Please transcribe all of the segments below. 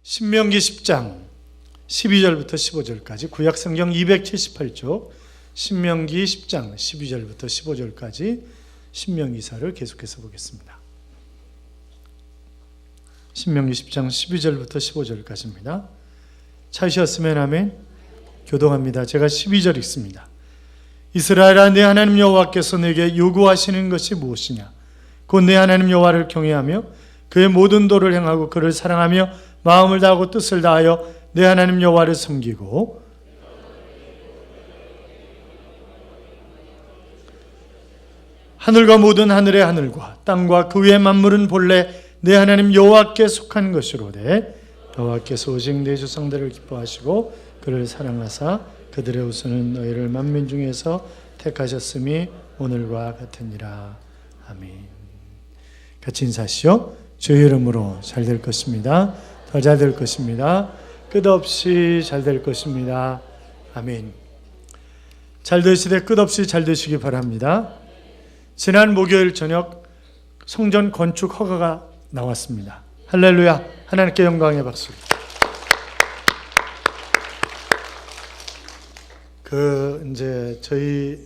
신명기 10장 12절부터 15절까지 구약성경 278쪽 신명기 10장 12절부터 15절까지 신명기사를 계속해서 보겠습니다. 신명기 10장 12절부터 15절까지입니다. 찾으셨으면 아멘. 교동합니다. 제가 12절 읽습니다. 이스라엘아, 내 하나님 여호와께서 내게 요구하시는 것이 무엇이냐? 곧 내 하나님 여호와를 경외하며 그의 모든 도를 행하고 그를 사랑하며 마음을 다하고 뜻을 다하여 내 하나님 여호와를 섬기고 하늘과 모든 하늘의 하늘과 땅과 그 위의 만물은 본래 내 하나님 여호와께 속한 것이로되 여호와께서 오직 내 조상들을 기뻐하시고 그를 사랑하사 그들의 후손은 너희를 만민 중에서 택하셨음이 오늘과 같으니라. 아멘. 같이 인사하시오. 주의 이름으로 잘 될 것입니다. 더 잘 될 것입니다. 끝없이 잘 될 것입니다. 아멘. 잘 되시되 끝없이 잘 되시기 바랍니다. 지난 목요일 저녁 성전 건축 허가가 나왔습니다. 할렐루야. 하나님께 영광의 박수. 이제 저희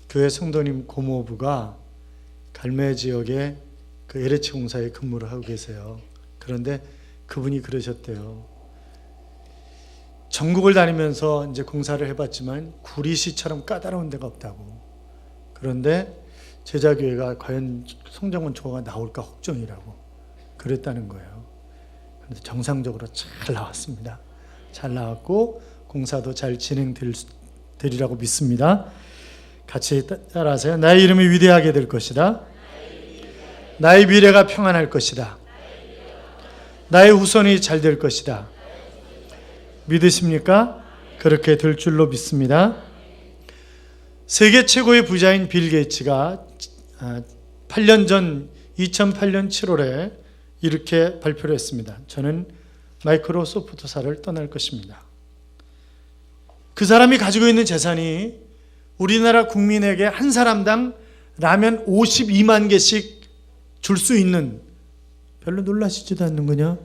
교회 성도님 고모부가 갈매 지역에 그 LH 공사에 근무를 하고 계세요. 그런데 그분이 그러셨대요. 전국을 다니면서 이제 공사를 해봤지만 구리시처럼 까다로운 데가 없다고. 그런데 제자교회가 과연 성전건 초과가 나올까 걱정이라고 그랬다는 거예요. 그런데 정상적으로 잘 나왔습니다. 잘 나왔고 공사도 잘 진행되리라고 믿습니다. 같이 따라하세요. 나의 이름이 위대하게 될 것이다. 나의 미래가 평안할 것이다. 나의 후손이 잘 될 것이다. 믿으십니까? 그렇게 될 줄로 믿습니다. 세계 최고의 부자인 빌 게이츠가 8년 전 2008년 7월에 이렇게 발표를 했습니다. 저는 마이크로소프트사를 떠날 것입니다. 그 사람이 가지고 있는 재산이 우리나라 국민에게 한 사람당 라면 52만 개씩 줄 수 있는, 별로 놀라시지도 않는 거냐?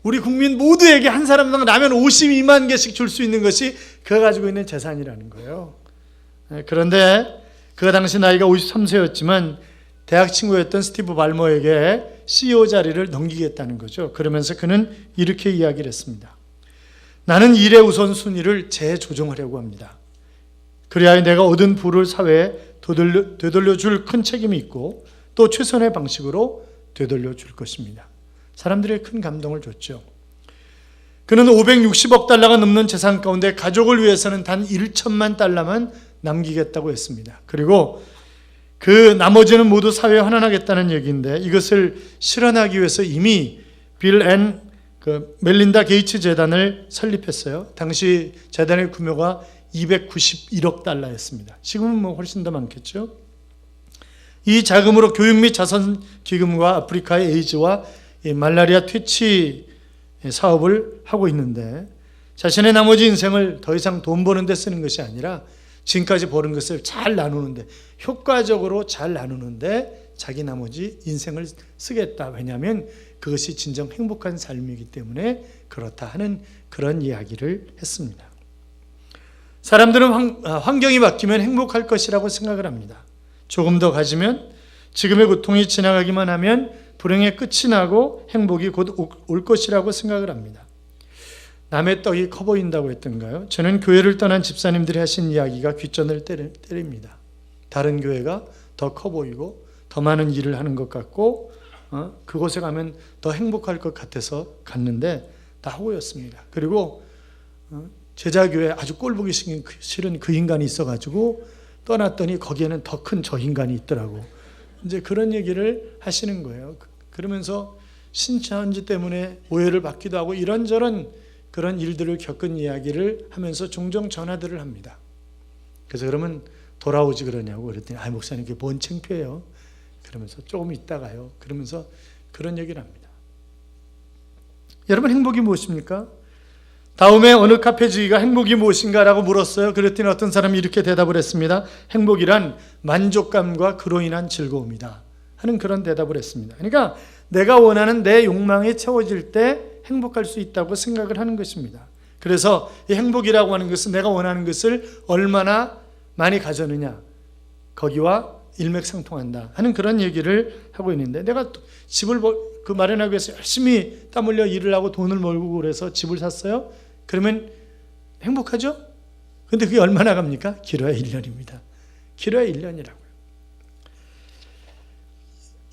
우리 국민 모두에게 한 사람당 라면 52만 개씩 줄 수 있는 것이 그가 가지고 있는 재산이라는 거예요. 그런데 그가 당시 나이가 53세였지만 대학 친구였던 스티브 발머에게 CEO 자리를 넘기겠다는 거죠. 그러면서 그는 이렇게 이야기를 했습니다. 나는 일의 우선순위를 재조정하려고 합니다. 그래야 내가 얻은 부를 사회에 되돌려줄 큰 책임이 있고 또 최선의 방식으로 되돌려줄 것입니다. 사람들의 큰 감동을 줬죠. 그는 560억 달러가 넘는 재산 가운데 가족을 위해서는 단 1천만 달러만 남기겠다고 했습니다. 그리고 그 나머지는 모두 사회에 환원하겠다는 얘기인데 이것을 실현하기 위해서 이미 빌 앤 멜린다 게이츠 재단을 설립했어요. 당시 재단의 규모가 291억 달러였습니다. 지금은 뭐 훨씬 더 많겠죠. 이 자금으로 교육 및 자선 기금과 아프리카의 에이즈와 말라리아 퇴치 사업을 하고 있는데 자신의 나머지 인생을 더 이상 돈 버는 데 쓰는 것이 아니라 지금까지 버는 것을 잘 나누는데, 효과적으로 잘 나누는데 자기 나머지 인생을 쓰겠다. 왜냐하면 그것이 진정 행복한 삶이기 때문에 그렇다 하는 그런 이야기를 했습니다. 사람들은 환경이 바뀌면 행복할 것이라고 생각을 합니다. 조금 더 가지면, 지금의 고통이 지나가기만 하면 불행의 끝이 나고 행복이 곧 올 것이라고 생각을 합니다. 남의 떡이 커 보인다고 했던가요? 저는 교회를 떠난 집사님들이 하신 이야기가 귓전을 때립니다. 다른 교회가 더 커 보이고 더 많은 일을 하는 것 같고 그곳에 가면 더 행복할 것 같아서 갔는데 다 호였습니다. 그리고 제자교회 아주 꼴보기 싫은 그 인간이 있어가지고 떠났더니 거기에는 더 큰 저 인간이 있더라고. 이제 그런 얘기를 하시는 거예요. 그러면서 신천지 때문에 오해를 받기도 하고 이런저런 그런 일들을 겪은 이야기를 하면서 종종 전화들을 합니다. 그래서 그러면 돌아오지 그러냐고 그랬더니 목사님 그게 뭔 창피해요. 그러면서 조금 있다가요. 그러면서 그런 얘기를 합니다. 여러분, 행복이 무엇입니까? 다음에 어느 카페 주기가 행복이 무엇인가 라고 물었어요. 그랬더니 어떤 사람이 이렇게 대답을 했습니다. 행복이란 만족감과 그로 인한 즐거움이다. 하는 그런 대답을 했습니다. 그러니까 내가 원하는 내 욕망이 채워질 때 행복할 수 있다고 생각을 하는 것입니다. 그래서 이 행복이라고 하는 것은 내가 원하는 것을 얼마나 많이 가졌느냐, 거기와 일맥상통한다 하는 그런 얘기를 하고 있는데, 내가 집을 마련하기 위해서 열심히 땀 흘려 일을 하고 돈을 벌고 그래서 집을 샀어요. 그러면 행복하죠? 근데 그게 얼마나 갑니까? 길어야 1년입니다. 길어야 1년이라고요.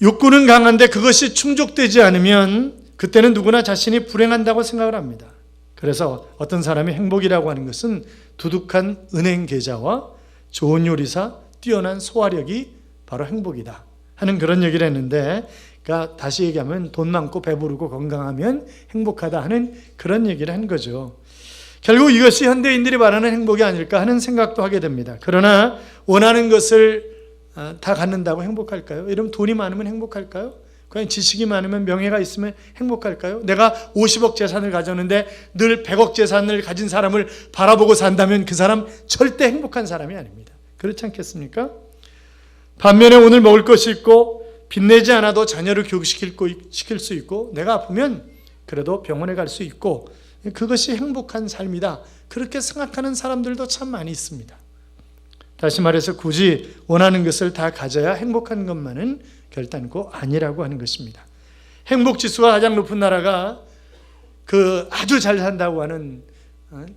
욕구는 강한데 그것이 충족되지 않으면 그때는 누구나 자신이 불행한다고 생각을 합니다. 그래서 어떤 사람이 행복이라고 하는 것은 두둑한 은행 계좌와 좋은 요리사, 뛰어난 소화력이 바로 행복이다 하는 그런 얘기를 했는데, 그러니까 다시 얘기하면 돈 많고 배부르고 건강하면 행복하다 하는 그런 얘기를 한 거죠. 결국 이것이 현대인들이 말하는 행복이 아닐까 하는 생각도 하게 됩니다. 그러나 원하는 것을 다 갖는다고 행복할까요? 여러분, 돈이 많으면 행복할까요? 그냥 지식이 많으면, 명예가 있으면 행복할까요? 내가 50억 재산을 가졌는데 늘 100억 재산을 가진 사람을 바라보고 산다면 그 사람 절대 행복한 사람이 아닙니다. 그렇지 않겠습니까? 반면에 오늘 먹을 것이 있고 빚내지 않아도 자녀를 교육시킬 수 있고, 내가 아프면 그래도 병원에 갈 수 있고, 그것이 행복한 삶이다, 그렇게 생각하는 사람들도 참 많이 있습니다. 다시 말해서 굳이 원하는 것을 다 가져야 행복한 것만은 결단코 아니라고 하는 것입니다. 행복지수가 가장 높은 나라가 아주 잘 산다고 하는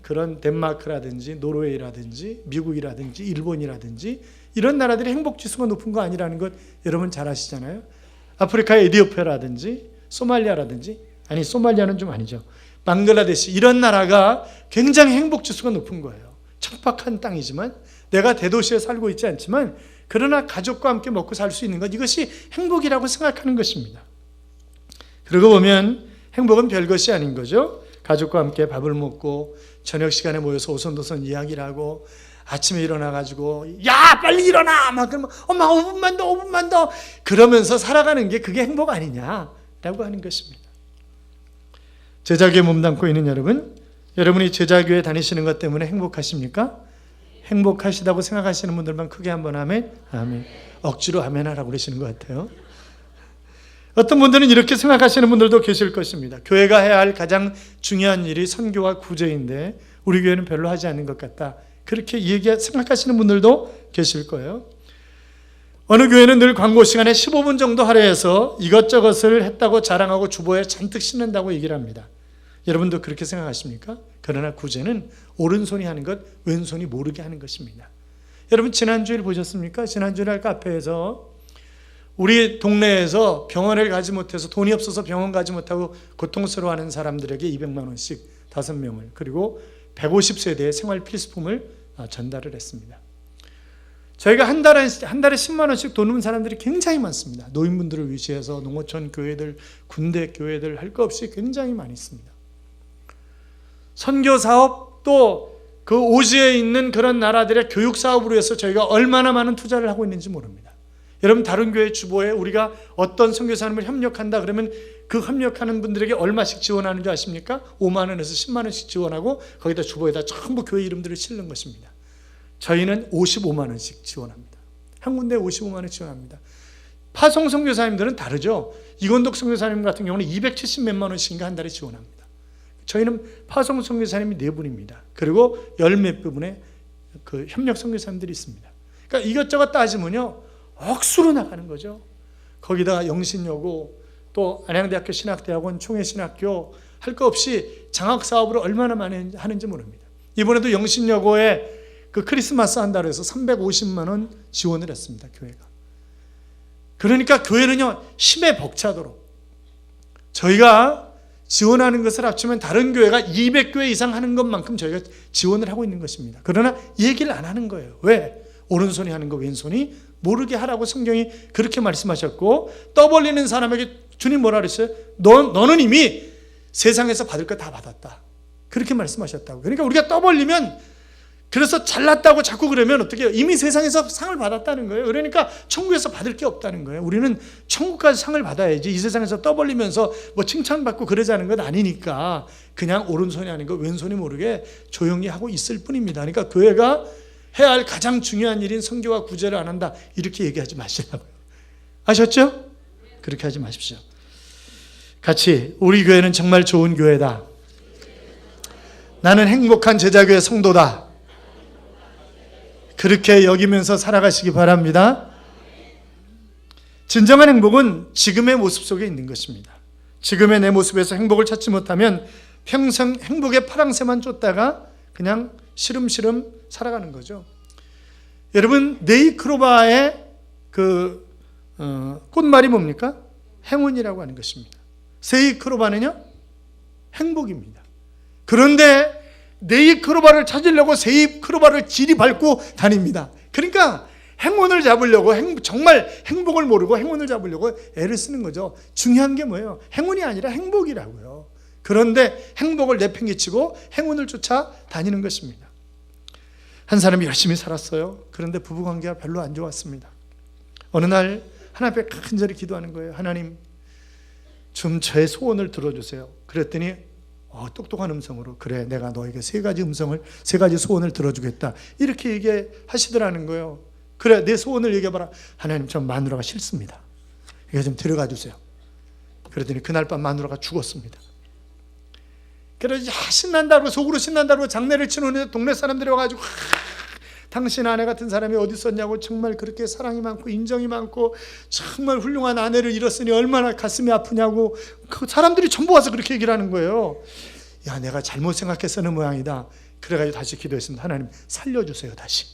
그런 덴마크라든지 노르웨이라든지 미국이라든지 일본이라든지 이런 나라들이 행복지수가 높은 거 아니라는 것 여러분 잘 아시잖아요. 아프리카의 에티오피아라든지 소말리아라든지, 아니 소말리아는 좀 아니죠, 방글라데시, 이런 나라가 굉장히 행복지수가 높은 거예요. 척박한 땅이지만, 내가 대도시에 살고 있지 않지만 그러나 가족과 함께 먹고 살 수 있는 것, 이것이 행복이라고 생각하는 것입니다. 그러고 보면 행복은 별것이 아닌 거죠. 가족과 함께 밥을 먹고 저녁 시간에 모여서 오손도손 이야기를 하고, 아침에 일어나가지고 야 빨리 일어나 막 그러면 엄마 5분만 더 그러면서 살아가는 게 그게 행복 아니냐라고 하는 것입니다. 제자교회 몸담고 있는 여러분이 제자교회 다니시는 것 때문에 행복하십니까? 행복하시다고 생각하시는 분들만 크게 한번 아멘. 아멘. 억지로 아멘 하라고 그러시는 것 같아요. 어떤 분들은 이렇게 생각하시는 분들도 계실 것입니다. 교회가 해야 할 가장 중요한 일이 선교와 구제인데 우리 교회는 별로 하지 않는 것 같다, 그렇게 생각하시는 분들도 계실 거예요. 어느 교회는 늘 광고 시간에 15분 정도 할애해서 이것저것을 했다고 자랑하고 주보에 잔뜩 싣는다고 얘기를 합니다. 여러분도 그렇게 생각하십니까? 그러나 구제는 오른손이 하는 것, 왼손이 모르게 하는 것입니다. 여러분, 지난주일 보셨습니까? 지난주일 카페에서 우리 동네에서 병원을 가지 못해서, 돈이 없어서 병원 가지 못하고 고통스러워하는 사람들에게 200만 원씩 5명을, 그리고 150세대의 생활 필수품을 전달을 했습니다. 저희가 한 달에 10만 원씩 도는 사람들이 굉장히 많습니다. 노인분들을 위시해서 농어촌 교회들, 군대 교회들 할 것 없이 굉장히 많이 있습니다. 선교 사업, 또 그 오지에 있는 그런 나라들의 교육 사업으로 해서 저희가 얼마나 많은 투자를 하고 있는지 모릅니다. 여러분, 다른 교회 주보에 우리가 어떤 선교사님을 협력한다 그러면 그 협력하는 분들에게 얼마씩 지원하는 줄 아십니까? 5만 원에서 10만 원씩 지원하고 거기다 주보에다 전부 교회 이름들을 실는 것입니다. 저희는 55만 원씩 지원합니다. 한 군데에 55만 원 지원합니다. 파송 선교사님들은 다르죠. 이건덕 선교사님 같은 경우는 270 몇만 원씩인가 한 달에 지원합니다. 저희는 파송 선교사님이 4분입니다. 그리고 10몇 분의 그 협력 선교사님들이 있습니다. 그러니까 이것저것 따지면요, 억수로 나가는 거죠. 거기다가 영신여고, 또 안양대학교 신학대학원, 총회신학교 할 거 없이 장학사업을 얼마나 많이 하는지 모릅니다. 이번에도 영신여고에 그 크리스마스 한다고 해서 350만 원 지원을 했습니다, 교회가. 그러니까 교회는요, 힘에 벅차도록 저희가 지원하는 것을 합치면 다른 교회가 200교회 이상 하는 것만큼 저희가 지원을 하고 있는 것입니다. 그러나 얘기를 안 하는 거예요. 왜? 오른손이 하는 거 왼손이 모르게 하라고 성경이 그렇게 말씀하셨고, 떠벌리는 사람에게 주님 뭐라 그랬어요? 너는 이미 세상에서 받을 거 다 받았다, 그렇게 말씀하셨다고. 그러니까 우리가 떠벌리면, 그래서 잘났다고 자꾸 그러면 어떻게 해요? 이미 세상에서 상을 받았다는 거예요. 그러니까 천국에서 받을 게 없다는 거예요. 우리는 천국까지 상을 받아야지, 이 세상에서 떠벌리면서 뭐 칭찬받고 그러자는 건 아니니까 그냥 오른손이 아닌 거 왼손이 모르게 조용히 하고 있을 뿐입니다. 그러니까 교회가 해야 할 가장 중요한 일인 선교와 구제를 안 한다, 이렇게 얘기하지 마시라고요. 아셨죠? 그렇게 하지 마십시오. 같이 우리 교회는 정말 좋은 교회다. 나는 행복한 제자교회 성도다. 그렇게 여기면서 살아가시기 바랍니다. 진정한 행복은 지금의 모습 속에 있는 것입니다. 지금의 내 모습에서 행복을 찾지 못하면 평생 행복의 파랑새만 쫓다가 그냥 시름시름 살아가는 거죠. 여러분, 네이크로바의 꽃말이 뭡니까? 행운이라고 하는 것입니다. 세이크로바는요, 행복입니다. 그런데 네이크로바를 찾으려고 세이크로바를 지리 밟고 다닙니다. 그러니까 행운을 잡으려고, 정말 행복을 모르고 행운을 잡으려고 애를 쓰는 거죠. 중요한 게 뭐예요? 행운이 아니라 행복이라고요. 그런데 행복을 내팽개치고 행운을 쫓아 다니는 것입니다. 한 사람이 열심히 살았어요. 그런데 부부관계가 별로 안 좋았습니다. 어느 날 하나님 앞에 간절히 기도하는 거예요. 하나님, 좀 저의 소원을 들어주세요. 그랬더니 똑똑한 음성으로, 그래, 내가 너에게 세 가지 소원을 들어주겠다, 이렇게 얘기하시더라는 거예요. 그래, 내 소원을 얘기해봐라. 하나님, 전 마누라가 싫습니다. 이거 좀 데려가 주세요. 그랬더니 그날 밤 마누라가 죽었습니다. 그래서 신난다고, 속으로 신난다고 장례를 치는데 동네 사람들이 와가지고, 당신 아내 같은 사람이 어디 있었냐고, 정말 그렇게 사랑이 많고 인정이 많고 정말 훌륭한 아내를 잃었으니 얼마나 가슴이 아프냐고, 그 사람들이 전부 와서 그렇게 얘기를 하는 거예요. 야, 내가 잘못 생각했었는 모양이다. 그래가지고 다시 기도했습니다. 하나님, 살려주세요. 다시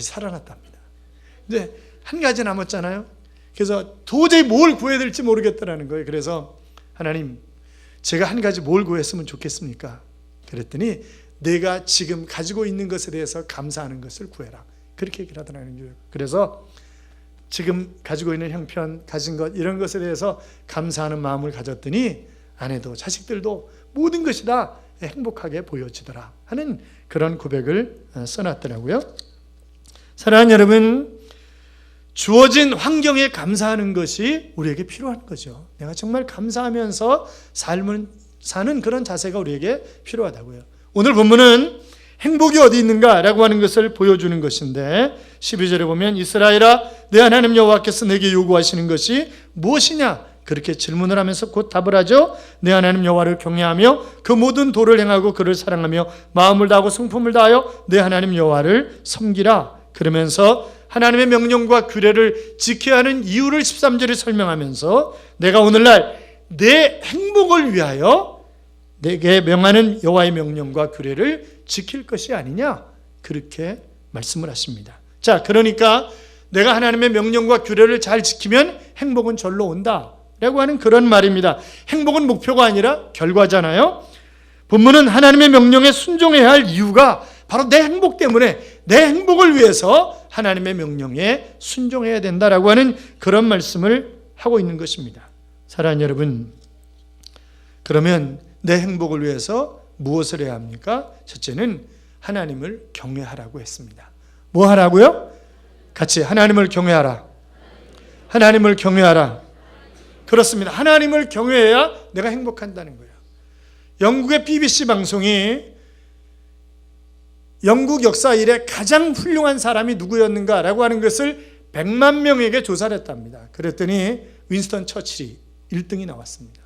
살아났답니다. 근데 한 가지 남았잖아요. 그래서 도저히 뭘 구해야 될지 모르겠다라는 거예요. 그래서 하나님, 제가 한 가지 뭘 구했으면 좋겠습니까? 그랬더니 내가 지금 가지고 있는 것에 대해서 감사하는 것을 구해라, 그렇게 얘기를 하더라는 거예요. 그래서 지금 가지고 있는 형편, 가진 것, 이런 것에 대해서 감사하는 마음을 가졌더니 아내도 자식들도 모든 것이 다 행복하게 보여지더라 하는 그런 고백을 써놨더라고요. 사랑하는 여러분, 주어진 환경에 감사하는 것이 우리에게 필요한 거죠. 내가 정말 감사하면서 삶을 사는 그런 자세가 우리에게 필요하다고요. 오늘 본문은 행복이 어디 있는가라고 하는 것을 보여주는 것인데, 12절에 보면 이스라엘아, 내 하나님 여호와께서 내게 요구하시는 것이 무엇이냐? 그렇게 질문을 하면서 곧 답을 하죠. 내 하나님 여호와를 경외하며 그 모든 도를 행하고 그를 사랑하며 마음을 다하고 성품을 다하여 내 하나님 여호와를 섬기라. 그러면서 하나님의 명령과 규례를 지켜야 하는 이유를 13절에 설명하면서 내가 오늘날 내 행복을 위하여 내게 명하는 여호와의 명령과 규례를 지킬 것이 아니냐, 그렇게 말씀을 하십니다. 자, 그러니까 내가 하나님의 명령과 규례를 잘 지키면 행복은 절로 온다 라고 하는 그런 말입니다. 행복은 목표가 아니라 결과잖아요. 본문은 하나님의 명령에 순종해야 할 이유가 바로 내 행복 때문에, 내 행복을 위해서 하나님의 명령에 순종해야 된다라고 하는 그런 말씀을 하고 있는 것입니다. 사랑하는 여러분, 그러면 내 행복을 위해서 무엇을 해야 합니까? 첫째는 하나님을 경외하라고 했습니다. 뭐 하라고요? 같이 하나님을 경외하라. 하나님을 경외하라. 그렇습니다. 하나님을 경외해야 내가 행복한다는 거예요. 영국의 BBC 방송이 영국 역사 이래 가장 훌륭한 사람이 누구였는가라고 하는 것을 100만 명에게 조사를 했답니다. 그랬더니 윈스턴 처칠이 1등이 나왔습니다.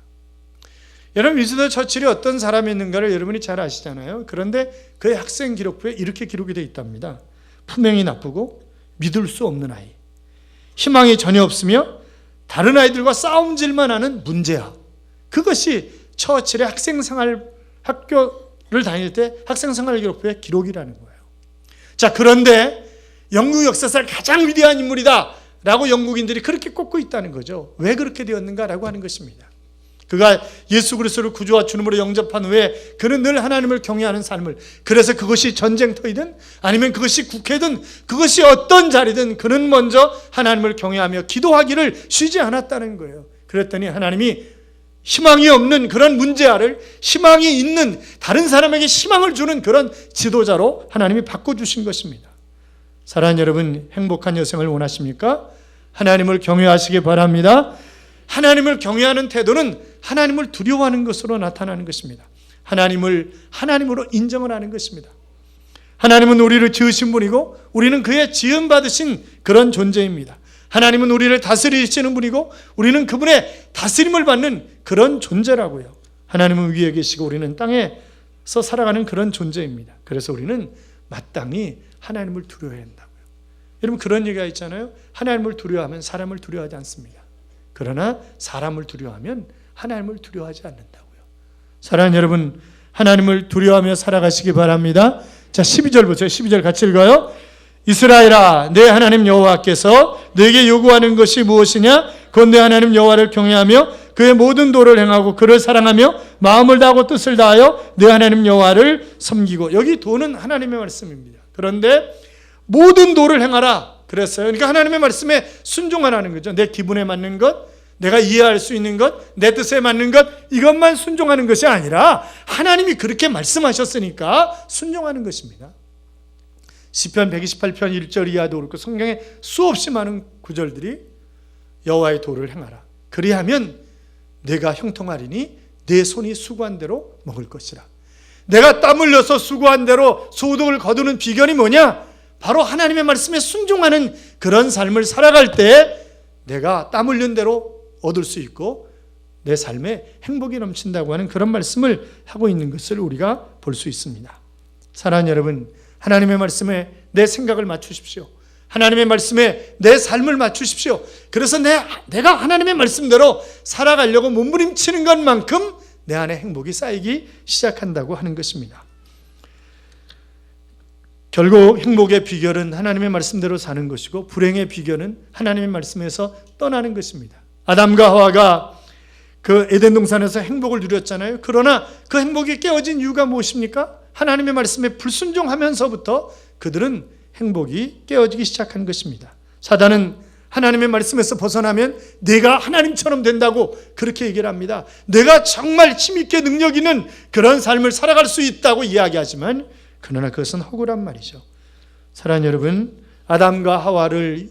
여러분, 윈스턴 처칠이 어떤 사람이었는가를 여러분이 잘 아시잖아요. 그런데 그의 학생 기록부에 이렇게 기록이 되어 있답니다. 품행이 나쁘고 믿을 수 없는 아이, 희망이 전혀 없으며 다른 아이들과 싸움질만 하는 문제아. 그것이 처칠의 학생생활, 학교를 다닐 때 학생생활 기록부의 기록이라는 거예요. 자, 그런데 영국 역사상 가장 위대한 인물이다 라고 영국인들이 그렇게 꼽고 있다는 거죠. 왜 그렇게 되었는가라고 하는 것입니다. 그가 예수 그리스도를 구주와 주님으로 영접한 후에 그는 늘 하나님을 경외하는 삶을, 그래서 그것이 전쟁터이든 아니면 그것이 국회든 그것이 어떤 자리든 그는 먼저 하나님을 경외하며 기도하기를 쉬지 않았다는 거예요. 그랬더니 하나님이 희망이 없는 그런 문제아를 희망이 있는, 다른 사람에게 희망을 주는 그런 지도자로 하나님이 바꿔주신 것입니다. 사랑하는 여러분, 행복한 여생을 원하십니까? 하나님을 경외하시기 바랍니다. 하나님을 경외하는 태도는 하나님을 두려워하는 것으로 나타나는 것입니다. 하나님을 하나님으로 인정을 하는 것입니다. 하나님은 우리를 지으신 분이고 우리는 그의 지음받으신 그런 존재입니다. 하나님은 우리를 다스리시는 분이고 우리는 그분의 다스림을 받는 그런 존재라고요. 하나님은 위에 계시고 우리는 땅에서 살아가는 그런 존재입니다. 그래서 우리는 마땅히 하나님을 두려워해야 한다고요. 여러분, 그런 얘기가 있잖아요. 하나님을 두려워하면 사람을 두려워하지 않습니다. 그러나 사람을 두려워하면 하나님을 두려워하지 않는다고요. 사랑하는 여러분, 하나님을 두려워하며 살아가시기 바랍니다. 자, 12절부터 12절 같이 읽어요. 이스라엘아, 내 하나님 여호와께서 너에게 요구하는 것이 무엇이냐? 곧 내 하나님 여호와를 경외하며 그의 모든 도를 행하고 그를 사랑하며 마음을 다하고 뜻을 다하여 내 하나님 여호와를 섬기고. 여기 도는 하나님의 말씀입니다. 그런데 모든 도를 행하라 그랬어요. 그러니까 하나님의 말씀에 순종하라는 거죠. 내 기분에 맞는 것, 내가 이해할 수 있는 것, 내 뜻에 맞는 것, 이것만 순종하는 것이 아니라 하나님이 그렇게 말씀하셨으니까 순종하는 것입니다. 시편 128편 1절 이하도 그렇고 성경에 수없이 많은 구절들이 여호와의 도를 행하라. 그리하면 내가 형통하리니 내 손이 수고한 대로 먹을 것이라. 내가 땀 흘려서 수고한 대로 소득을 거두는 비결이 뭐냐? 바로 하나님의 말씀에 순종하는 그런 삶을 살아갈 때 내가 땀 흘린 대로 얻을 수 있고 내 삶에 행복이 넘친다고 하는 그런 말씀을 하고 있는 것을 우리가 볼 수 있습니다. 사랑하는 여러분, 하나님의 말씀에 내 생각을 맞추십시오. 하나님의 말씀에 내 삶을 맞추십시오. 그래서 내가 하나님의 말씀대로 살아가려고 몸부림치는 것만큼 내 안에 행복이 쌓이기 시작한다고 하는 것입니다. 결국 행복의 비결은 하나님의 말씀대로 사는 것이고 불행의 비결은 하나님의 말씀에서 떠나는 것입니다. 아담과 하와가 그 에덴 동산에서 행복을 누렸잖아요. 그러나 그 행복이 깨어진 이유가 무엇입니까? 하나님의 말씀에 불순종하면서부터 그들은 행복이 깨어지기 시작한 것입니다. 사단은 하나님의 말씀에서 벗어나면 내가 하나님처럼 된다고 그렇게 얘기를 합니다. 내가 정말 힘있게 능력 있는 그런 삶을 살아갈 수 있다고 이야기하지만 그러나 그것은 허구란 말이죠. 사랑하는 여러분, 아담과 하와를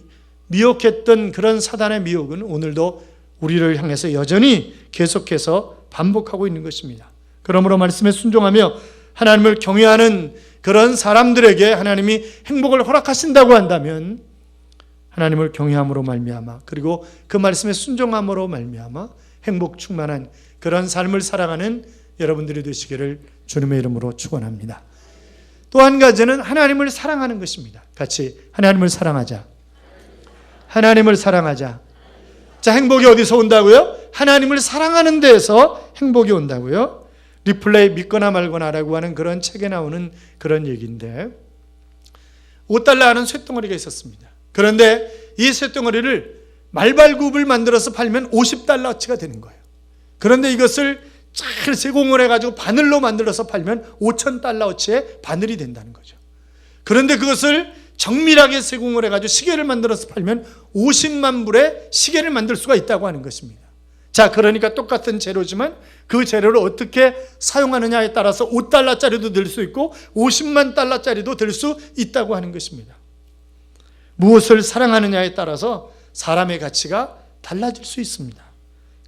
미혹했던 그런 사단의 미혹은 오늘도 우리를 향해서 여전히 계속해서 반복하고 있는 것입니다. 그러므로 말씀에 순종하며 하나님을 경외하는 그런 사람들에게 하나님이 행복을 허락하신다고 한다면 하나님을 경외함으로 말미암아 그리고 그 말씀에 순종함으로 말미암아 행복 충만한 그런 삶을 살아가는 여러분들이 되시기를 주님의 이름으로 축원합니다. 또 한 가지는 하나님을 사랑하는 것입니다. 같이 하나님을 사랑하자. 하나님을 사랑하자. 자, 행복이 어디서 온다고요? 하나님을 사랑하는 데에서 행복이 온다고요. 리플레이 믿거나 말거나라고 하는 그런 책에 나오는 그런 얘기인데 5달러 하는 쇳덩어리가 있었습니다. 그런데 이 쇳덩어리를 말발굽을 만들어서 팔면 50달러치가 되는 거예요. 그런데 이것을 잘 세공을 해가지고 바늘로 만들어서 팔면 5,000달러어치의 바늘이 된다는 거죠. 그런데 그것을 정밀하게 세공을 해가지고 시계를 만들어서 팔면 50만 불의 시계를 만들 수가 있다고 하는 것입니다. 자, 그러니까 똑같은 재료지만 그 재료를 어떻게 사용하느냐에 따라서 5달러짜리도 될 수 있고 50만 달러짜리도 될 수 있다고 하는 것입니다. 무엇을 사랑하느냐에 따라서 사람의 가치가 달라질 수 있습니다.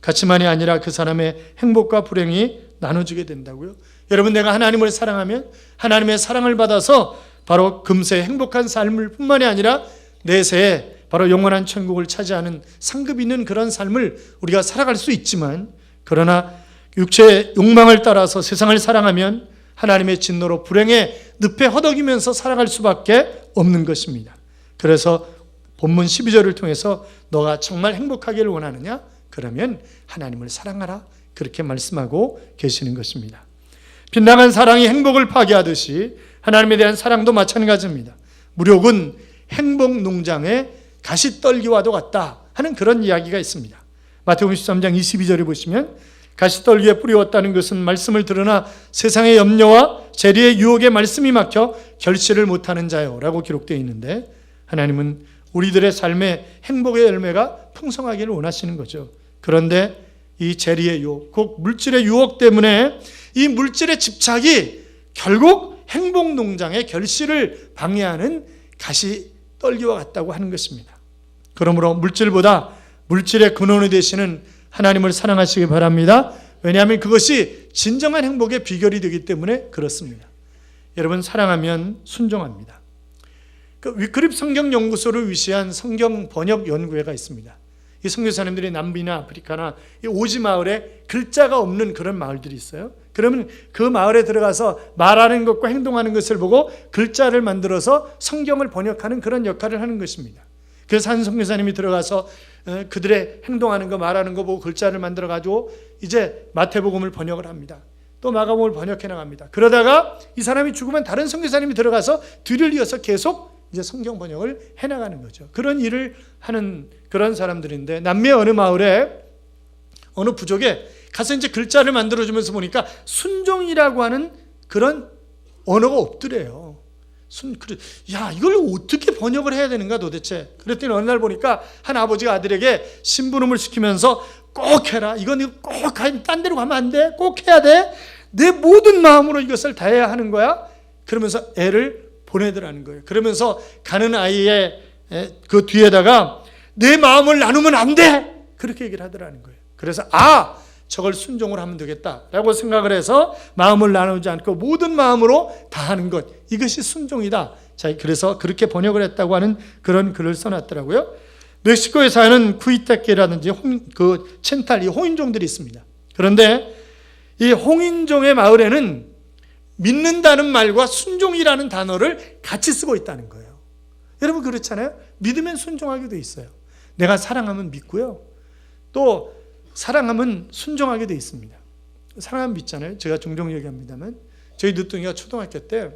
가치만이 아니라 그 사람의 행복과 불행이 나눠지게 된다고요. 여러분, 내가 하나님을 사랑하면 하나님의 사랑을 받아서 바로 금세 행복한 삶을 뿐만이 아니라 내세에 바로 영원한 천국을 차지하는 상급 있는 그런 삶을 우리가 살아갈 수 있지만 그러나 육체의 욕망을 따라서 세상을 사랑하면 하나님의 진노로 불행의 늪에 허덕이면서 살아갈 수밖에 없는 것입니다. 그래서 본문 12절을 통해서 너가 정말 행복하기를 원하느냐? 그러면 하나님을 사랑하라. 그렇게 말씀하고 계시는 것입니다. 빗나간 사랑이 행복을 파괴하듯이 하나님에 대한 사랑도 마찬가지입니다. 무력은 행복 농장의 가시떨기와도 같다 하는 그런 이야기가 있습니다. 마태복음 13장 22절에 보시면 가시떨기에 뿌리웠다는 것은 말씀을 들으나 세상의 염려와 재리의 유혹에 말씀이 막혀 결실을 못하는 자요 라고 기록되어 있는데 하나님은 우리들의 삶에 행복의 열매가 풍성하기를 원하시는 거죠. 그런데 이 재리의 유혹, 곧 물질의 유혹 때문에 이 물질의 집착이 결국 행복 농장의 결실을 방해하는 가시떨기와 같다고 하는 것입니다. 그러므로 물질보다 물질의 근원이 되시는 하나님을 사랑하시기 바랍니다. 왜냐하면 그것이 진정한 행복의 비결이 되기 때문에 그렇습니다. 여러분, 사랑하면 순종합니다. 위크립 성경연구소를 위시한 성경 번역 연구회가 있습니다. 이 선교사님들이 남미나 아프리카나 이 오지 마을에 글자가 없는 그런 마을들이 있어요. 그러면 그 마을에 들어가서 말하는 것과 행동하는 것을 보고 글자를 만들어서 성경을 번역하는 그런 역할을 하는 것입니다. 그래서 한 선교사님이 들어가서 그들의 행동하는 거 말하는 거 보고 글자를 만들어 가지고 이제 마태복음을 번역을 합니다. 또 마가복음을 번역해 나갑니다. 그러다가 이 사람이 죽으면 다른 선교사님이 들어가서 뒤를 이어서 계속 이제 성경 번역을 해 나가는 거죠. 그런 일을 하는 그런 사람들인데, 남미의 어느 마을에 어느 부족에 가서 이제 글자를 만들어 주면서 보니까 순종이라고 하는 그런 언어가 없더래요. 야, 이걸 어떻게 번역을 해야 되는가 도대체. 그랬더니 어느 날 보니까 한 아버지가 아들에게 심부름을 시키면서 꼭 해라. 이건 꼭 딴 데로 가면 안 돼. 꼭 해야 돼. 내 모든 마음으로 이것을 다해야 하는 거야. 그러면서 애를 보내더라는 거예요. 그러면서 가는 아이의 그 뒤에다가 내 마음을 나누면 안 돼. 그렇게 얘기를 하더라는 거예요. 그래서 저걸 순종을 하면 되겠다라고 생각을 해서 마음을 나누지 않고 모든 마음으로 다하는 것, 이것이 순종이다. 자, 그래서 그렇게 번역을 했다고 하는 그런 글을 써놨더라고요. 멕시코에 사는 쿠이타케라든지 그 첸탈, 이 호인종들이 있습니다. 그런데 이 홍인종의 마을에는 믿는다는 말과 순종이라는 단어를 같이 쓰고 있다는 거예요. 여러분 그렇잖아요. 믿으면 순종하게 돼 있어요. 내가 사랑하면 믿고요. 또 사랑하면 순종하게 돼 있습니다. 사랑하면 믿잖아요. 제가 종종 얘기합니다만 저희 늦둥이가 초등학교 때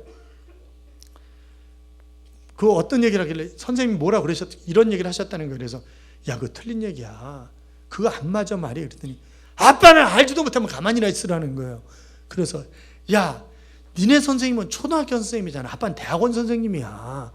그 어떤 얘기를 하길래 선생님이 뭐라 이런 얘기를 하셨다는 거예요. 그래서 야, 그거 틀린 얘기야. 그거 안 맞아 말이야. 그랬더니 아빠는 알지도 못하면 가만히나 있으라는 거예요. 그래서 야, 니네 선생님은 초등학교 선생님이잖아. 아빠는 대학원 선생님이야.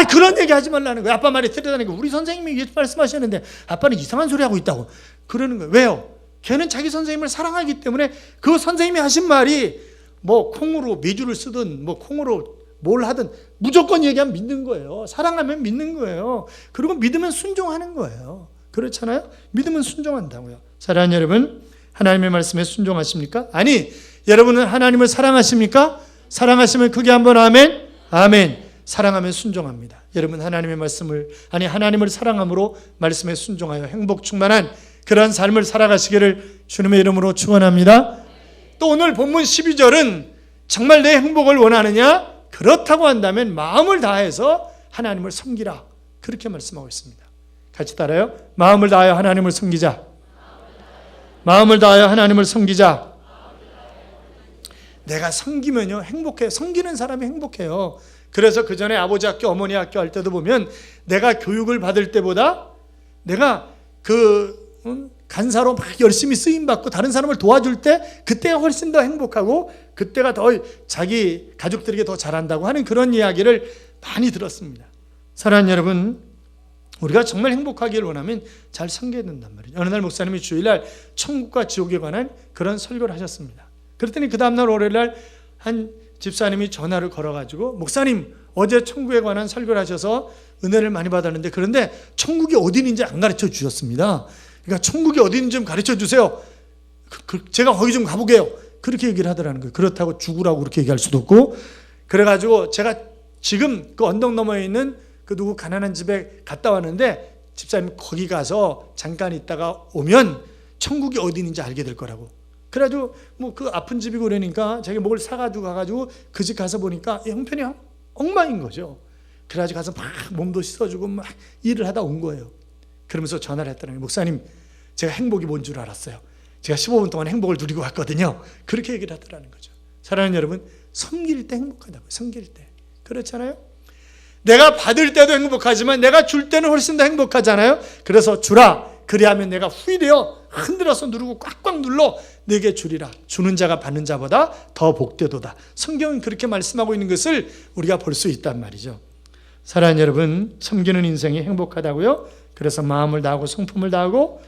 그런 얘기 하지 말라는 거예요. 아빠 말이 틀리다는 거예요. 우리 선생님이 말씀하셨는데 아빠는 이상한 소리 하고 있다고 그러는 거예요. 왜요? 걔는 자기 선생님을 사랑하기 때문에 그 선생님이 하신 말이 뭐 콩으로 메주를 쓰든 뭐 콩으로 뭘 하든 무조건 얘기하면 믿는 거예요. 사랑하면 믿는 거예요. 그리고 믿으면 순종하는 거예요. 그렇잖아요? 믿으면 순종한다고요. 사랑하는 여러분, 하나님의 말씀에 순종하십니까? 아니, 여러분은 하나님을 사랑하십니까? 사랑하시면 크게 한번 아멘. 아멘. 사랑하면 순종합니다. 여러분 하나님의 하나님을 사랑함으로 말씀에 순종하여 행복 충만한 그러한 삶을 살아가시기를 주님의 이름으로 축원합니다. 또 오늘 본문 12절은 정말 내 행복을 원하느냐? 그렇다고 한다면 마음을 다해서 하나님을 섬기라. 그렇게 말씀하고 있습니다. 같이 따라요. 마음을 다하여 하나님을 섬기자. 마음을 다하여 하나님을 섬기자. 내가 섬기면요 행복해요. 섬기는 사람이 행복해요. 그래서 그 전에 아버지 학교, 어머니 학교 할 때도 보면 내가 교육을 받을 때보다 내가 간사로 막 열심히 쓰임받고 다른 사람을 도와줄 때 그때가 훨씬 더 행복하고 그때가 더 자기 가족들에게 더 잘한다고 하는 그런 이야기를 많이 들었습니다. 사랑하는 여러분, 우리가 정말 행복하기를 원하면 잘 섬겨야 된단 말이죠. 어느 날 목사님이 주일날 천국과 지옥에 관한 그런 설교를 하셨습니다. 그랬더니 그 다음날 월요일날 한 집사님이 전화를 걸어가지고 목사님 어제 천국에 관한 설교를 하셔서 은혜를 많이 받았는데 그런데 천국이 어디 있는지 안 가르쳐 주셨습니다. 그러니까 천국이 어디 있는지 좀 가르쳐 주세요. 제가 거기 좀 가보게요. 그렇게 얘기를 하더라는 거예요. 그렇다고 죽으라고 그렇게 얘기할 수도 없고. 그래가지고 제가 지금 그 언덕 너머에 있는 그 누구 가난한 집에 갔다 왔는데 집사님 거기 가서 잠깐 있다가 오면 천국이 어디 있는지 알게 될 거라고. 그래가지고 뭐 그 아픈 집이고 그러니까 자기 목을 사가지고 가가지고 그 집 가서 보니까 형편이 엉망인 거죠. 그래가지고 가서 막 몸도 씻어주고 막 일을 하다 온 거예요. 그러면서 전화를 했더니 목사님 제가 행복이 뭔 줄 알았어요. 제가 15분 동안 행복을 누리고 갔거든요. 그렇게 얘기를 하더라는 거죠. 사랑하는 여러분, 섬길 때 행복하다고요. 섬길 때. 그렇잖아요? 내가 받을 때도 행복하지만 내가 줄 때는 훨씬 더 행복하잖아요. 그래서 주라. 그리하면 내가 후일되어 흔들어서 누르고 꽉꽉 눌러 내게 주리라. 주는 자가 받는 자보다 더 복되도다. 성경은 그렇게 말씀하고 있는 것을 우리가 볼 수 있단 말이죠. 사랑하는 여러분, 섬기는 인생이 행복하다고요? 그래서 마음을 다하고 성품을 다하고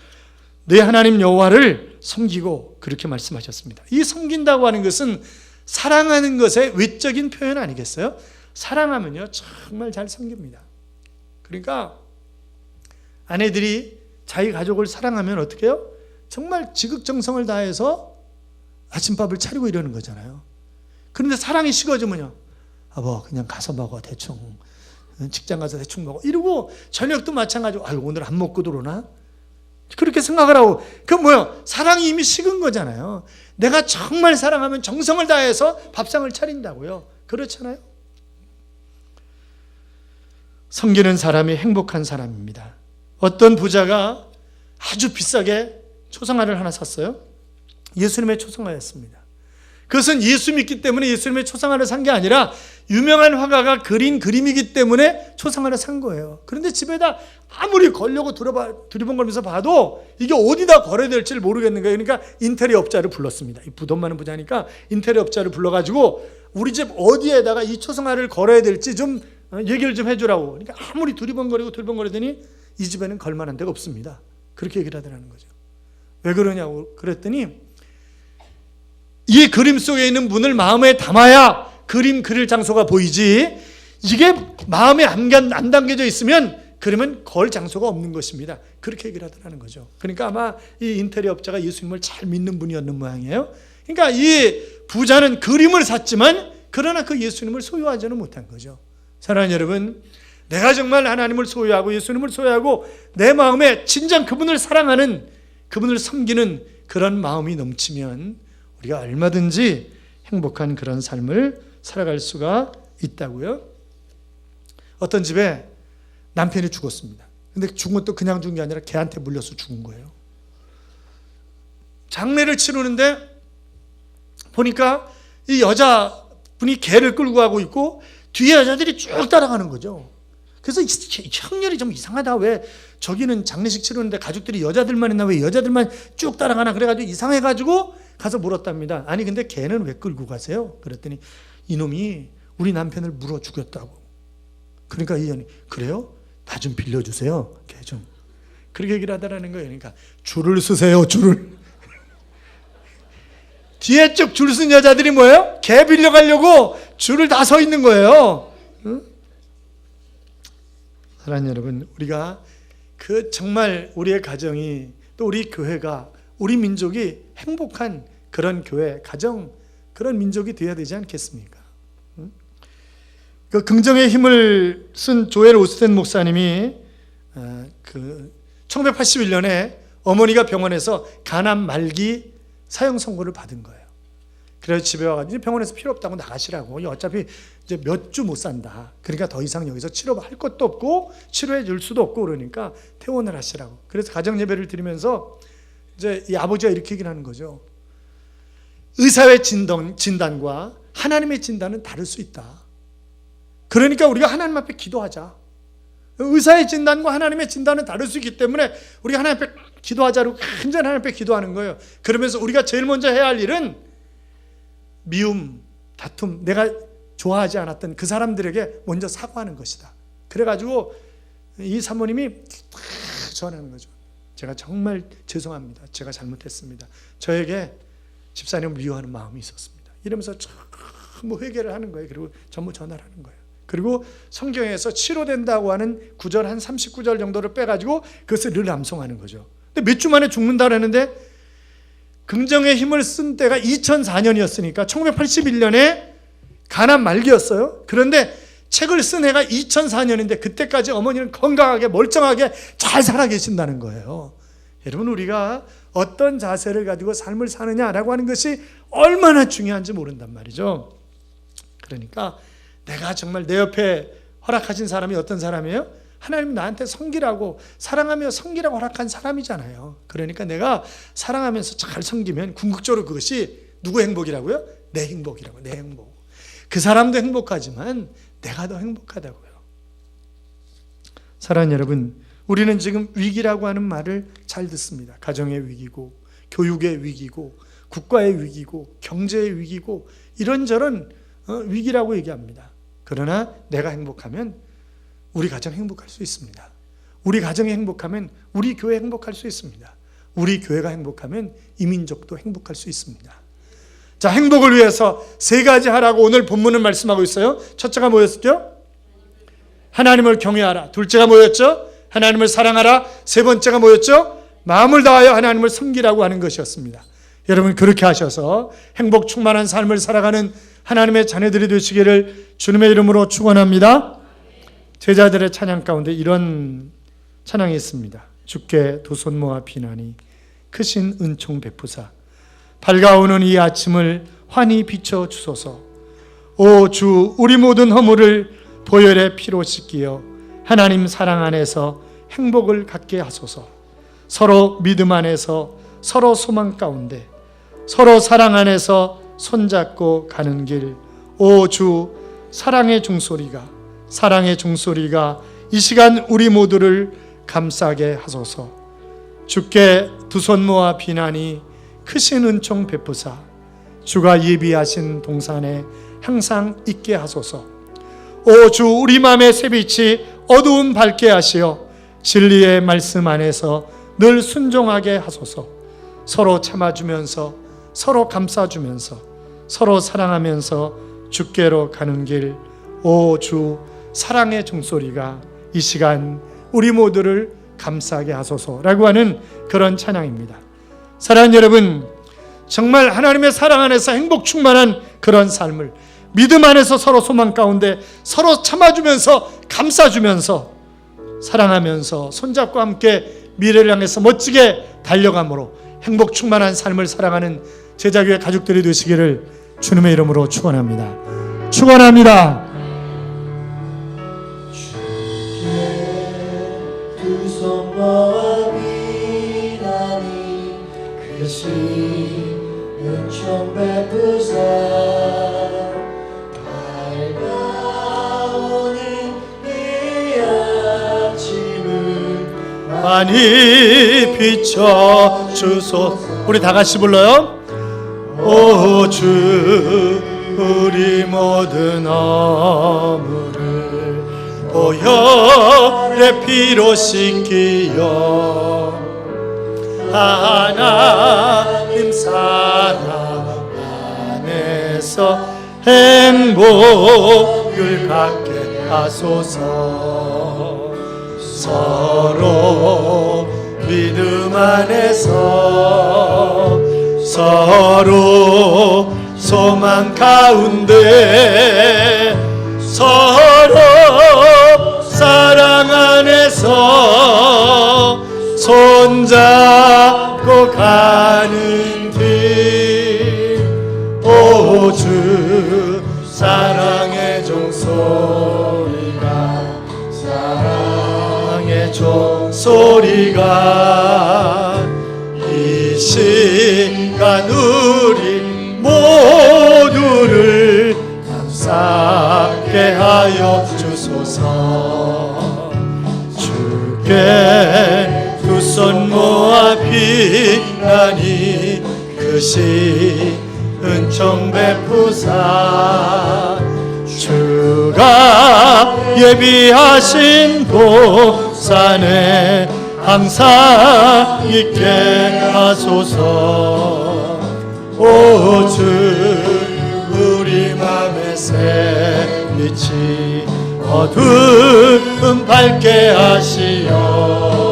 내 하나님 여호와를 섬기고 그렇게 말씀하셨습니다. 이 섬긴다고 하는 것은 사랑하는 것의 외적인 표현 아니겠어요? 사랑하면요 정말 잘 섬깁니다. 그러니까 아내들이 자기 가족을 사랑하면 어떻게 해요? 정말 지극정성을 다해서 아침밥을 차리고 이러는 거잖아요. 그런데 사랑이 식어지면요, 여보 그냥 가서 먹어 대충 직장 가서 대충 먹어. 이러고 저녁도 마찬가지고 아유 오늘 안 먹고 들어오나? 그렇게 생각을 하고 그 뭐야? 사랑이 이미 식은 거잖아요. 내가 정말 사랑하면 정성을 다해서 밥상을 차린다고요. 그렇잖아요. 섬기는 사람이 행복한 사람입니다. 어떤 부자가 아주 비싸게 초상화를 하나 샀어요. 예수님의 초상화였습니다. 그것은 예수 믿기 때문에 예수님의 초상화를 산 게 아니라 유명한 화가가 그린 그림이기 때문에 초상화를 산 거예요. 그런데 집에다 아무리 걸려고 두리번거리면서 봐도 이게 어디다 걸어야 될지를 모르겠는 거예요. 그러니까 인테리어 업자를 불렀습니다. 이 돈 많은 부자니까 인테리어 업자를 불러가지고 우리 집 어디에다가 이 초상화를 걸어야 될지 좀 얘기를 좀 해주라고. 그러니까 아무리 두리번거리더니 이 집에는 걸만한 데가 없습니다. 그렇게 얘기를 하더라는 거죠. 왜 그러냐고 그랬더니 이 그림 속에 있는 분을 마음에 담아야 그림 그릴 장소가 보이지, 이게 마음에 안 담겨져 있으면 그러면 걸 장소가 없는 것입니다. 그렇게 얘기를 하더라는 거죠. 그러니까 아마 이 인테리어 업자가 예수님을 잘 믿는 분이었는 모양이에요. 그러니까 이 부자는 그림을 샀지만 그러나 그 예수님을 소유하지는 못한 거죠. 사랑하는 여러분, 내가 정말 하나님을 소유하고 예수님을 소유하고 내 마음에 진정 그분을 사랑하는, 그분을 섬기는 그런 마음이 넘치면 우리가 얼마든지 행복한 그런 삶을 살아갈 수가 있다고요. 어떤 집에 남편이 죽었습니다. 근데 죽은 것도 그냥 죽은 게 아니라 개한테 물려서 죽은 거예요. 장례를 치르는데 보니까 이 여자분이 개를 끌고 가고 있고 뒤에 여자들이 쭉 따라가는 거죠. 그래서 형렬이 좀 이상하다. 왜 저기는 장례식 치르는데 가족들이 여자들만 있나, 왜 여자들만 쭉 따라가나, 그래가지고 이상해가지고 가서 물었답니다. 아니 근데 개는 왜 끌고 가세요? 그랬더니 이놈이 우리 남편을 물어 죽였다고. 그러니까 이 여인이 그래요? 나 좀 빌려주세요. 개 좀. 그렇게 얘기를 하더라는 거예요. 그러니까 줄을 서세요. 줄을. 뒤에 쭉 줄 쓴 여자들이 뭐예요? 개 빌려가려고 줄을 다 서 있는 거예요. 응? 사랑하는 여러분, 우리가 그 정말 우리의 가정이, 또 우리 교회가, 우리 민족이 행복한 그런 교회, 가정, 그런 민족이 되어야 되지 않겠습니까? 그 긍정의 힘을 쓴 조엘 오스텐 목사님이 1981년에 어머니가 병원에서 간암 말기 사형 선고를 받은 거예요. 그래서 집에 와가지고 병원에서 필요 없다고 나가시라고. 어차피 이제 몇 주 못 산다. 그러니까 더 이상 여기서 치료할 것도 없고 치료해 줄 수도 없고 그러니까 퇴원을 하시라고. 그래서 가정 예배를 드리면서 이제 이 아버지가 이렇게 얘기를 하는 거죠. 의사의 진단과 하나님의 진단은 다를 수 있다. 그러니까 우리가 하나님 앞에 기도하자. 의사의 진단과 하나님의 진단은 다를 수 있기 때문에 우리가 하나님 앞에 기도하자고 간절히 하나님 앞에 기도하는 거예요. 그러면서 우리가 제일 먼저 해야 할 일은 미움, 다툼, 내가 좋아하지 않았던 그 사람들에게 먼저 사과하는 것이다. 그래가지고 이 사모님이 전하는 거죠. 제가 정말 죄송합니다. 제가 잘못했습니다. 저에게 집사님을 미워하는 마음이 있었습니다. 이러면서 전부 회개를 하는 거예요. 그리고 전부 전화를 하는 거예요. 그리고 성경에서 치료된다고 하는 구절 한 39절 정도를 빼가지고 그것을 늘 암송하는 거죠. 근데 몇 주 만에 죽는다 그랬는데 긍정의 힘을 쓴 때가 2004년이었으니까 1981년에 간암 말기였어요. 그런데 책을 쓴 해가 2004년인데 그때까지 어머니는 건강하게 멀쩡하게 잘 살아 계신다는 거예요. 여러분, 우리가 어떤 자세를 가지고 삶을 사느냐라고 하는 것이 얼마나 중요한지 모른단 말이죠. 그러니까 내가 정말 내 옆에 허락하신 사람이 어떤 사람이에요? 하나님 나한테 섬기라고, 사랑하며 섬기라고 허락한 사람이잖아요. 그러니까 내가 사랑하면서 잘 섬기면 궁극적으로 그것이 누구 행복이라고요? 내 행복이라고. 내 행복. 그 사람도 행복하지만 내가 더 행복하다고요. 사랑하는 여러분, 우리는 지금 위기라고 하는 말을 잘 듣습니다. 가정의 위기고, 교육의 위기고, 국가의 위기고, 경제의 위기고, 이런저런 위기라고 얘기합니다. 그러나 내가 행복하면 우리 가정 행복할 수 있습니다. 우리 가정이 행복하면 우리 교회 행복할 수 있습니다. 우리 교회가 행복하면 이 민족도 행복할 수 있습니다. 자, 행복을 위해서 세 가지 하라고 오늘 본문은 말씀하고 있어요. 첫째가 뭐였죠? 하나님을 경외하라. 둘째가 뭐였죠? 하나님을 사랑하라. 세 번째가 뭐였죠? 마음을 다하여 하나님을 섬기라고 하는 것이었습니다. 여러분, 그렇게 하셔서 행복 충만한 삶을 살아가는 하나님의 자녀들이 되시기를 주님의 이름으로 축원합니다. 제자들의 찬양 가운데 이런 찬양이 있습니다. 주께 두 손 모아 비나니 크신 은총 베푸사 밝아오는 이 아침을 환히 비춰 주소서. 오 주, 우리 모든 허물을 보혈의 피로 씻기어 하나님 사랑 안에서 행복을 갖게 하소서. 서로 믿음 안에서, 서로 소망 가운데, 서로 사랑 안에서 손잡고 가는 길. 오 주, 사랑의 종소리가 이 시간 우리 모두를 감싸게 하소서. 주께 두 손 모아 비나니 크신 은총 베푸사 주가 예비하신 동산에 항상 있게 하소서. 오 주, 우리 마음의 새빛이 어두움 밝게 하시어 진리의 말씀 안에서 늘 순종하게 하소서. 서로 참아주면서, 서로 감싸주면서, 서로 사랑하면서 주께로 가는 길. 오 주, 사랑의 종소리가 이 시간 우리 모두를 감싸게 하소서라고 하는 그런 찬양입니다. 사랑하는 여러분, 정말 하나님의 사랑 안에서 행복 충만한 그런 삶을, 믿음 안에서 서로 소망 가운데 서로 참아주면서 감싸주면서 사랑하면서 손잡고 함께 미래를 향해서 멋지게 달려감으로 행복 충만한 삶을 살아가는 제자교회 가족들이 되시기를 주님의 이름으로 축원합니다. 축원합니다. 두 손 모아 비나니 크신 은총 베푸사 밝아오는 이 아침을 많이 비춰 주소서. 우리 다 같이 불러요. 오 주, 우리 모든 허물을 보혈의 피로 씻기어 하나님 사랑 안에서 행복을 갖게 하소서. 서로 믿음 안에서, 서로 소망 가운데, 서로 사랑 안에서 손잡고 가는 길. 오 주, 사랑의 종소리가 이 시간 우리 모두를 감싸게 하여 주소서. 주께 두 손 모아 비나니 크신 은총 베푸사 주가 예비하신 동산에 항상 있게 하소서. 오 주, 우리 맘의 새빛이 어두움 밝게 하시어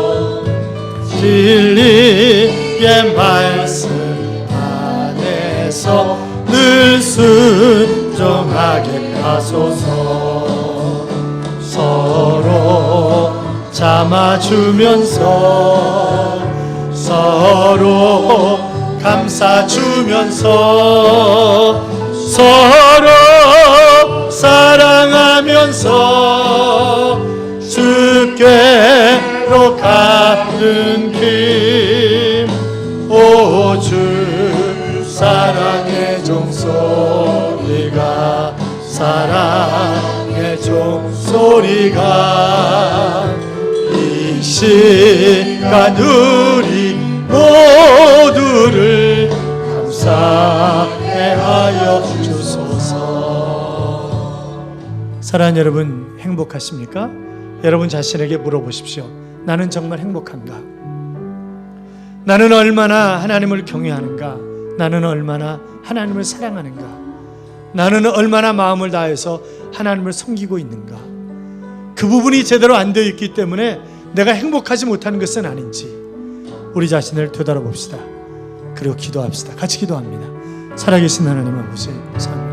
진리의 말씀 안에서 늘 순종하게 하소서. 서로 참아주면서, 서로 감싸주면서, 서로 사랑하면서 주께로 가는 길. 오 주, 사랑의 종소리가 사랑의 종소리가 이 시간 우리 모두를 감사해 하여 주소서. 사랑하는 여러분, 행복하십니까? 여러분 자신에게 물어보십시오. 나는 정말 행복한가? 나는 얼마나 하나님을 경외하는가? 나는 얼마나 하나님을 사랑하는가? 나는 얼마나 마음을 다해서 하나님을 섬기고 있는가? 그 부분이 제대로 안 되어 있기 때문에 내가 행복하지 못하는 것은 아닌지 우리 자신을 되돌아봅시다. 그리고 기도합시다. 같이 기도합니다. 살아계신 하나님 아버지, 감사합니다.